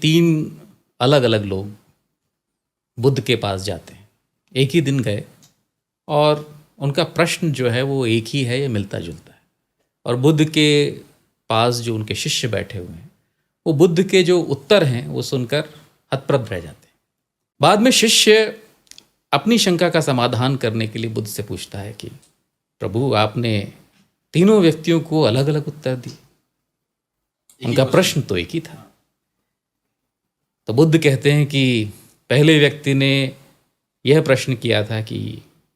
तीन अलग अलग लोग बुद्ध के पास जाते हैं, एक ही दिन गए, और उनका प्रश्न जो है वो एक ही है, ये मिलता जुलता है। और बुद्ध के पास जो उनके शिष्य बैठे हुए हैं, वो बुद्ध के जो उत्तर हैं वो सुनकर हतप्रभ रह जाते हैं। बाद में शिष्य अपनी शंका का समाधान करने के लिए बुद्ध से पूछता है कि प्रभु, आपने तीनों व्यक्तियों को अलग अलग उत्तर दिए, उनका प्रश्न तो एक ही था। तो बुद्ध कहते हैं कि पहले व्यक्ति ने यह प्रश्न किया था कि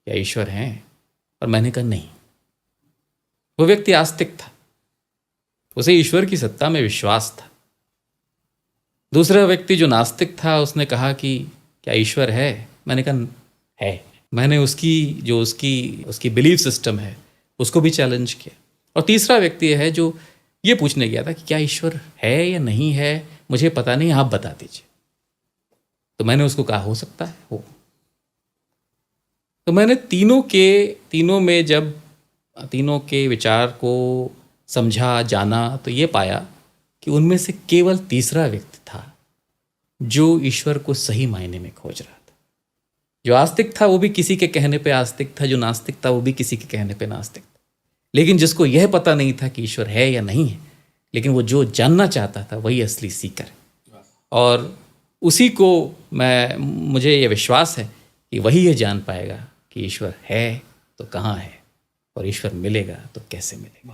क्या ईश्वर हैं, और मैंने कहा नहीं। वो व्यक्ति आस्तिक था, उसे ईश्वर की सत्ता में विश्वास था। दूसरा व्यक्ति जो नास्तिक था, उसने कहा कि क्या ईश्वर है, मैंने कहा है। मैंने उसकी बिलीफ सिस्टम है उसको भी चैलेंज किया। और तीसरा व्यक्ति है जो ये पूछने गया था कि क्या ईश्वर है या नहीं है, मुझे पता नहीं, आप बता दीजिए। तो मैंने उसको कहा हो सकता है हो। तो मैंने तीनों में जब तीनों के विचार को समझा, जाना, तो ये पाया कि उनमें से केवल तीसरा व्यक्ति था जो ईश्वर को सही मायने में खोज रहा था। जो आस्तिक था वो भी किसी के कहने पे आस्तिक था, जो नास्तिक था वो भी किसी के कहने पे नास्तिक था। लेकिन जिसको यह पता नहीं था कि ईश्वर है या नहीं है, लेकिन वो जो जानना चाहता था वही असली सीकर है। और उसी को मुझे ये विश्वास है कि वही ये जान पाएगा कि ईश्वर है तो कहाँ है, और ईश्वर मिलेगा तो कैसे मिलेगा।